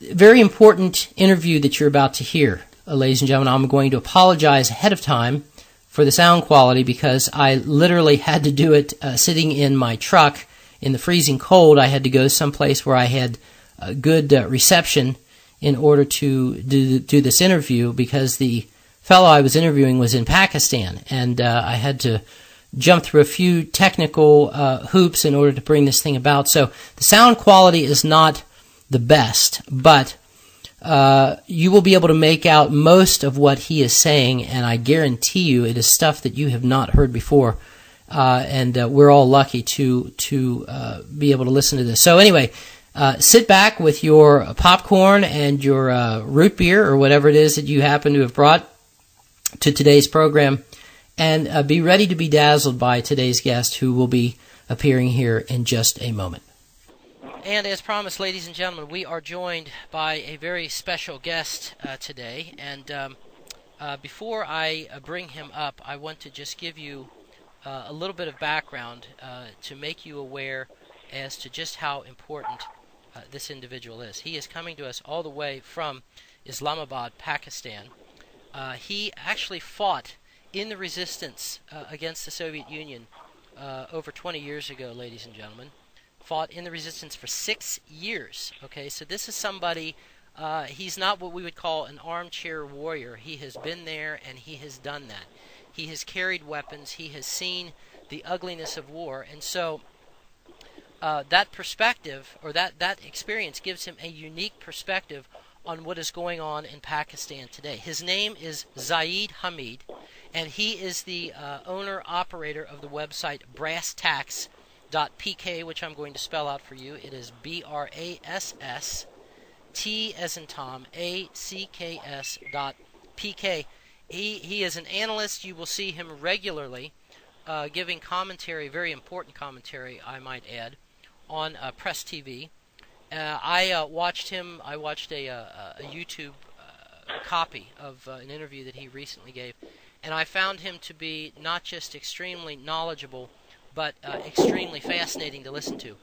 Very important interview that you're about to hear, ladies and gentlemen. I'm going to apologize ahead of time for the sound quality because I literally had to do it sitting in my truck in the freezing cold. I had to go someplace where I had good reception in order to do this interview because the fellow I was interviewing was in Pakistan, and I had to jump through a few technical hoops in order to bring this thing about. So the sound quality is not the best, but you will be able to make out most of what he is saying, and I guarantee you it is stuff that you have not heard before, and we're all lucky to be able to listen to this. So anyway, sit back with your popcorn and your root beer or whatever it is that you happen to have brought to today's program, and be ready to be dazzled by today's guest who will be appearing here in just a moment. And as promised, ladies and gentlemen, we are joined by a very special guest today. And before I bring him up, I want to just give you a little bit of background to make you aware as to just how important this individual is. He is coming to us all the way from Islamabad, Pakistan. He actually fought in the resistance against the Soviet Union over 20 years ago, ladies and gentlemen. Fought in the resistance for 6 years. Okay, so this is somebody, he's not what we would call an armchair warrior. He has been there and he has done that. He has carried weapons. He has seen the ugliness of war. And so that perspective, or that experience, gives him a unique perspective on what is going on in Pakistan today. His name is Zaid Hamid, and he is the owner-operator of the website BrassTacks.pk, which I'm going to spell out for you. It is BRASS T as in Tom ACKS.PK. He is an analyst. You will see him regularly giving commentary, very important commentary, I might add, on Press TV. I watched him. I watched a YouTube copy of an interview that he recently gave, and I found him to be not just extremely knowledgeable, but extremely fascinating to listen to.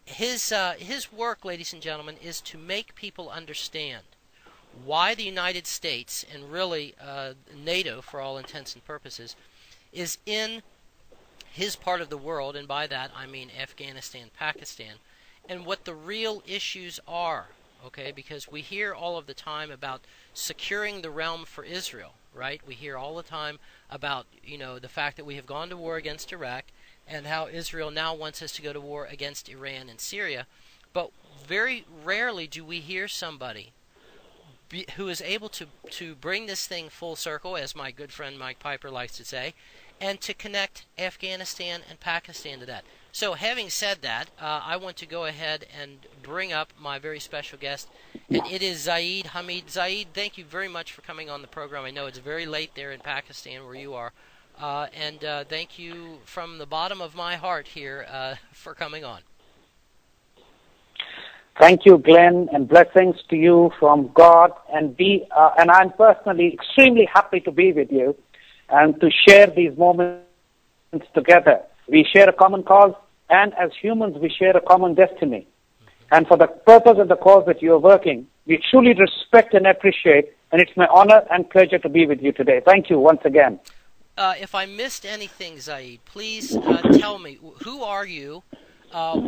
His work, ladies and gentlemen, is to make people understand why the United States, and really NATO for all intents and purposes, is in his part of the world, and by that I mean Afghanistan, Pakistan, and what the real issues are, okay? Because we hear all of the time about securing the realm for Israel, right? We hear all the time about, the fact that we have gone to war against Iraq and how Israel now wants us to go to war against Iran and Syria. But very rarely do we hear somebody who is able to bring this thing full circle, as my good friend Mike Piper likes to say, and to connect Afghanistan and Pakistan to that. So having said that, I want to go ahead and bring up my very special guest, and it is Zaid Hamid. Zaid, thank you very much for coming on the program. I know it's very late there in Pakistan where you are, and thank you from the bottom of my heart here for coming on. Thank you, Glenn, and blessings to you from God. And I'm personally extremely happy to be with you and to share these moments together. We share a common cause, and as humans, we share a common destiny. And for the purpose of the cause that you are working, we truly respect and appreciate, and it's my honor and pleasure to be with you today. Thank you once again. If I missed anything, Zaid, please tell me, who are you?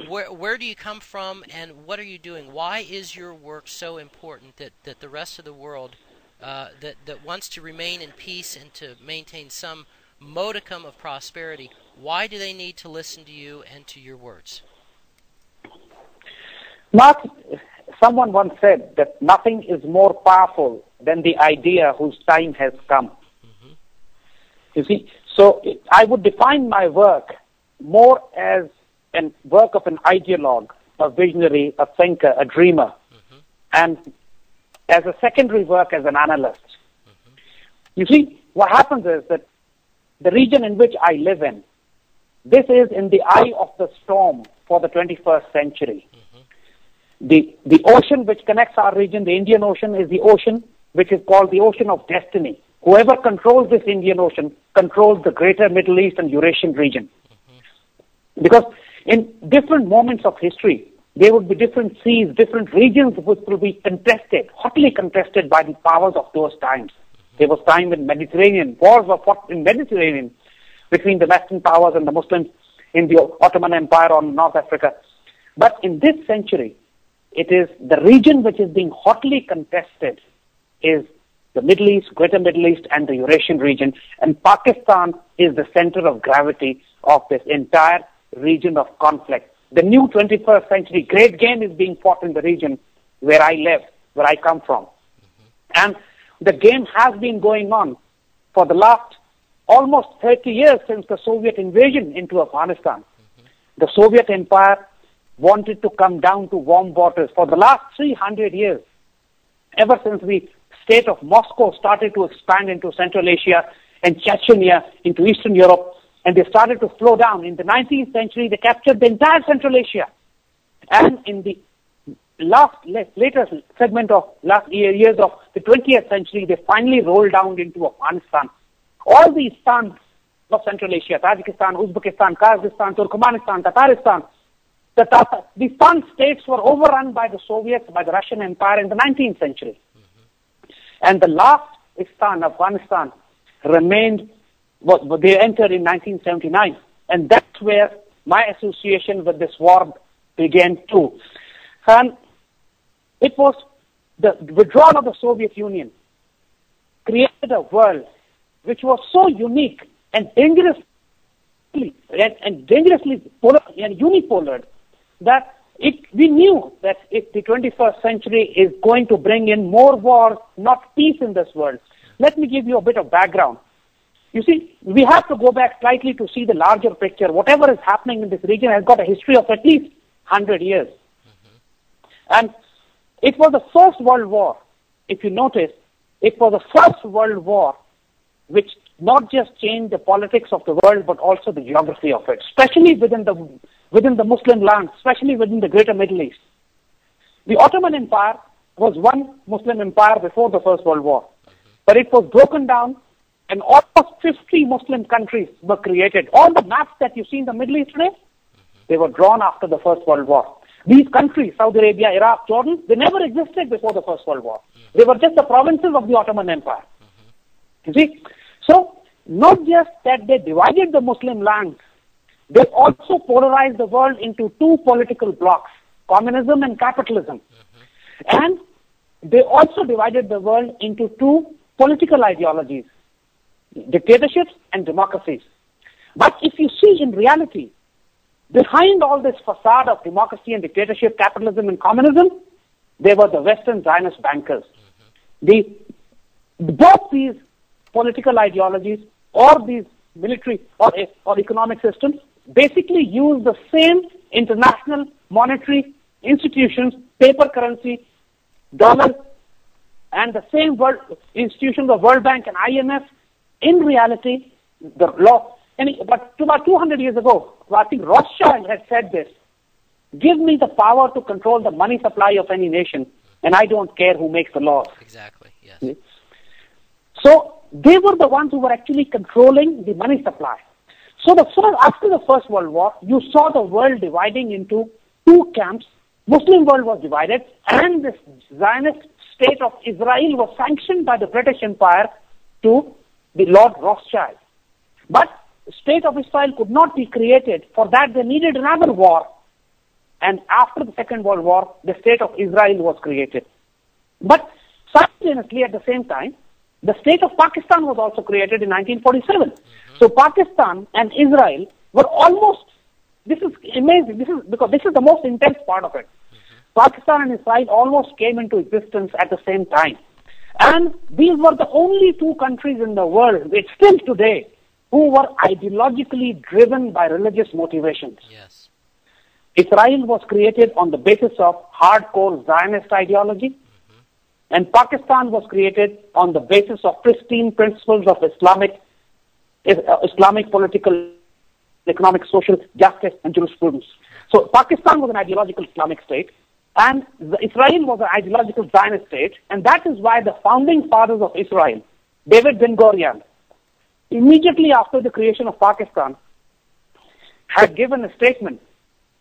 Where do you come from, and what are you doing? Why is your work so important that the rest of the world that wants to remain in peace and to maintain some modicum of prosperity, why do they need to listen to you and to your words? Mark, someone once said that nothing is more powerful than the idea whose time has come. Mm-hmm. You see, so I would define my work more as a work of an ideologue, a visionary, a thinker, a dreamer, mm-hmm. and as a secondary work as an analyst. Mm-hmm. You see, what happens is that the region in which I live in, this is in the eye of the storm for the 21st century. Mm-hmm. The ocean which connects our region, the Indian Ocean, is the ocean which is called the Ocean of Destiny. Whoever controls this Indian Ocean controls the greater Middle East and Eurasian region. Mm-hmm. Because In different moments of history, there would be different seas, different regions which will be contested, hotly contested by the powers of those times. There was time in Mediterranean, wars were fought in Mediterranean between the Western powers and the Muslims in the Ottoman Empire on North Africa. But in this century, it is the region which is being hotly contested is the Middle East, Greater Middle East, and the Eurasian region. And Pakistan is the center of gravity of this entire region of conflict. The new 21st century great game is being fought in the region where I live, where I come from. And the game has been going on for the last almost 30 years since the Soviet invasion into Afghanistan. The Soviet Empire wanted to come down to warm waters for the last 300 years, ever since the state of Moscow started to expand into Central Asia and Chechnya into Eastern Europe, and they started to slow down. In the 19th century, they captured the entire Central Asia. And in the later segment of last years of the 20th century, they finally rolled down into Afghanistan. All these stans of Central Asia, Tajikistan, Uzbekistan, Kazakhstan, Turkmenistan, Tataristan, the stan states were overrun by the Soviets, by the Russian Empire in the 19th century. And the last stan, Afghanistan, remained, they entered in 1979. And that's where my association with this war began too. And it was the withdrawal of the Soviet Union created a world which was so unique and dangerously polar and unipolar that we knew that if the 21st century is going to bring in more wars, not peace in this world. Let me give you a bit of background. You see, we have to go back slightly to see the larger picture. Whatever is happening in this region has got a history of at least 100 years. And it was the First World War. If you notice, it was the First World War which not just changed the politics of the world, but also the geography of it, especially within the Muslim lands, especially within the Greater Middle East. The Ottoman Empire was one Muslim empire before the First World War, but it was broken down and almost 50 Muslim countries were created. All the maps that you see in the Middle East today, they were drawn after the First World War. These countries, Saudi Arabia, Iraq, Jordan, they never existed before the First World War. They were just the provinces of the Ottoman Empire. You see? So, not just that they divided the Muslim lands, they also polarized the world into two political blocs, communism and capitalism. And they also divided the world into two political ideologies, dictatorships and democracies. But if you see in reality, behind all this facade of democracy and dictatorship, capitalism and communism, they were the Western Zionist bankers. Both these political ideologies or these military or economic systems basically use the same international monetary institutions, paper currency, dollars, and the same institutions of World Bank and IMF. In reality, the law. But about 200 years ago, I think Rothschild had said this: "Give me the power to control the money supply of any nation, and I don't care who makes the laws." Exactly. Yes. So they were the ones who were actually controlling the money supply. So after the First World War, you saw the world dividing into two camps. Muslim world was divided, and the Zionist state of Israel was sanctioned by the British Empire to the Lord Rothschild. But the state of Israel could not be created. For that, they needed another war. And after the Second World War, the state of Israel was created. But simultaneously, at the same time, the state of Pakistan was also created in 1947. So Pakistan and Israel were almost, this is amazing, because this is the most intense part of it. Pakistan and Israel almost came into existence at the same time. And these were the only two countries in the world, which still today, who were ideologically driven by religious motivations. Yes. Israel was created on the basis of hardcore Zionist ideology, and Pakistan was created on the basis of pristine principles of Islamic political, economic, social justice and jurisprudence. So Pakistan was an ideological Islamic state, and Israel was an ideological Zionist state, and that is why the founding fathers of Israel, David Ben-Gurion, immediately after the creation of Pakistan, had given a statement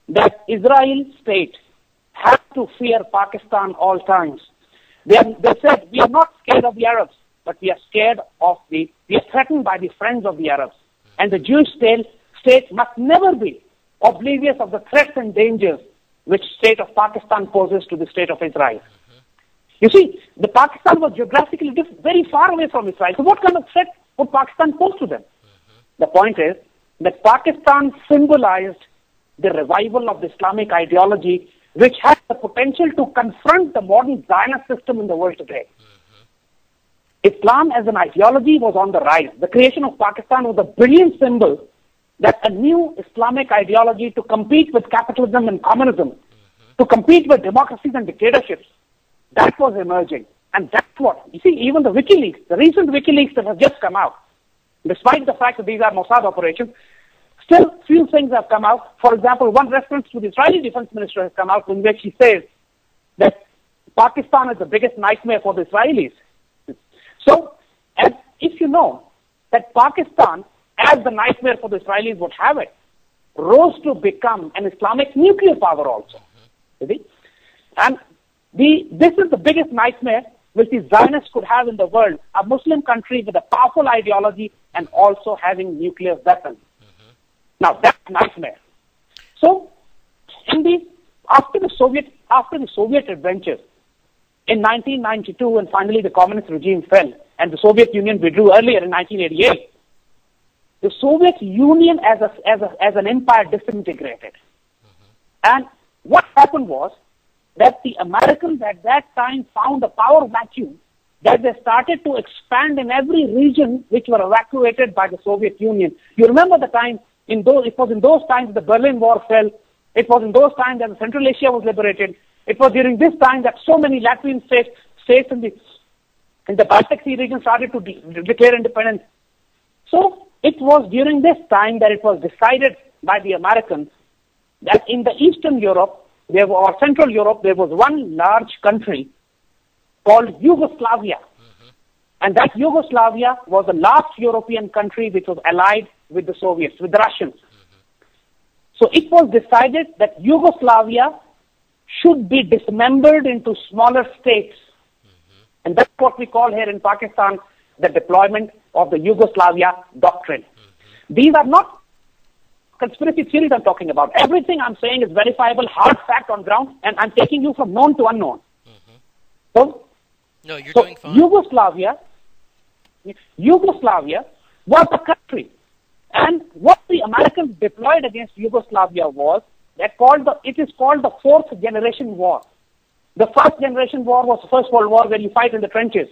that Israel state has to fear Pakistan all times. They said, we are not scared of the Arabs, but we are threatened by the friends of the Arabs. And the Jewish state must never be oblivious of the threats and dangers which state of Pakistan poses to the state of Israel. You see, the Pakistan was geographically very far away from Israel. So what kind of threat would Pakistan pose to them? The point is that Pakistan symbolized the revival of the Islamic ideology, which has the potential to confront the modern Zionist system in the world today. Islam as an ideology was on the rise. The creation of Pakistan was a brilliant symbol that a new Islamic ideology to compete with capitalism and communism, to compete with democracies and dictatorships, that was emerging. And that's what, you see, even the WikiLeaks, the recent WikiLeaks that have just come out, despite the fact that these are Mossad operations, still few things have come out. For example, one reference to the Israeli defense minister has come out in which he says that Pakistan is the biggest nightmare for the Israelis. So, and if you know that Pakistan, as the nightmare for the Israelis would have it, rose to become an Islamic nuclear power also. You see? And this is the biggest nightmare which the Zionists could have in the world, a Muslim country with a powerful ideology and also having nuclear weapons. Now that's a nightmare. So, after the Soviet adventures in 1992, and finally the communist regime fell, and the Soviet Union withdrew earlier in 1988, the Soviet Union as an empire disintegrated. And what happened was that the Americans at that time found a power vacuum that they started to expand in every region which were evacuated by the Soviet Union. You remember the time, it was in those times the Berlin Wall fell. It was in those times that Central Asia was liberated. It was during this time that so many Latvian states in the Baltic Sea region started to declare independence. So it was during this time that it was decided by the Americans that in the Eastern Europe, or Central Europe, there was one large country called Yugoslavia. And that Yugoslavia was the last European country which was allied with the Soviets, with the Russians. So it was decided that Yugoslavia should be dismembered into smaller states. And that's what we call here in Pakistan the deployment of the Yugoslavia doctrine. These are not conspiracy theories I'm talking about. Everything I'm saying is verifiable, hard fact on ground, and I'm taking you from known to unknown. So, no, you're doing fine. Yugoslavia was a country. And what the Americans deployed against Yugoslavia was, it is called the fourth generation war. The first generation war was the First World War where you fight in the trenches.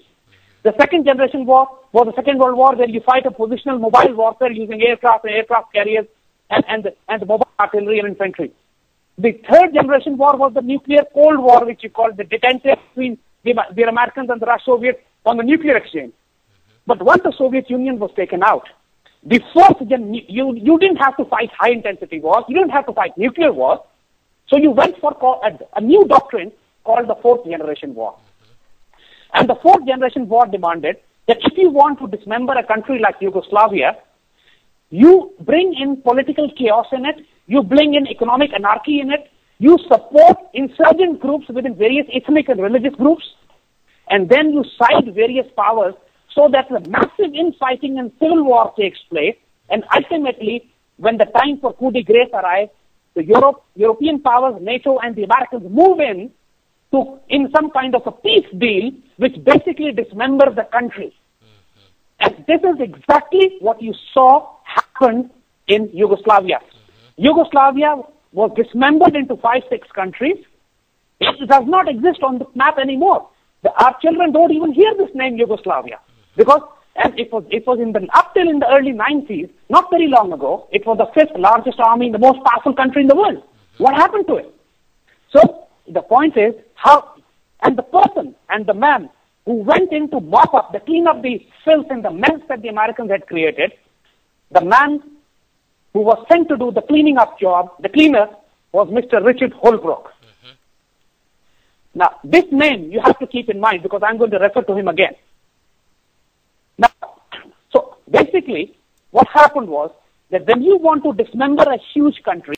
The second generation war was the Second World War where you fight a positional mobile warfare using aircraft and aircraft carriers and the mobile artillery and infantry. The third generation war was the nuclear Cold War, which you call the detente between the Americans and the Soviets on the nuclear exchange. But once the Soviet Union was taken out, the fourth you didn't have to fight high intensity wars, you didn't have to fight nuclear wars, so you went for a new doctrine called the fourth generation war. And the fourth generation war demanded that if you want to dismember a country like Yugoslavia, you bring in political chaos in it, you bring in economic anarchy in it, you support insurgent groups within various ethnic and religious groups, and then you side various powers so that the massive infighting and civil war takes place, and ultimately, when the time for coup de grace arrives, the European powers, NATO and the Americans move in some kind of a peace deal which basically dismembers the country. And this is exactly what you saw happen in Yugoslavia. Yugoslavia was dismembered into 5-6 countries. It does not exist on the map anymore. Our children don't even hear this name Yugoslavia. Because it was up till in the early 90s, not very long ago, it was the 5th largest army, the most powerful country in the world. What happened to it? So the point is and the person and the man who went in to mop up, to clean up the filth and the mess that the Americans had created, the man who was sent to do the cleaning up job, the cleaner, was Mr. Richard Holbrooke. Now, this name you have to keep in mind because I'm going to refer to him again. Now, so basically, what happened was that when you want to dismember a huge country,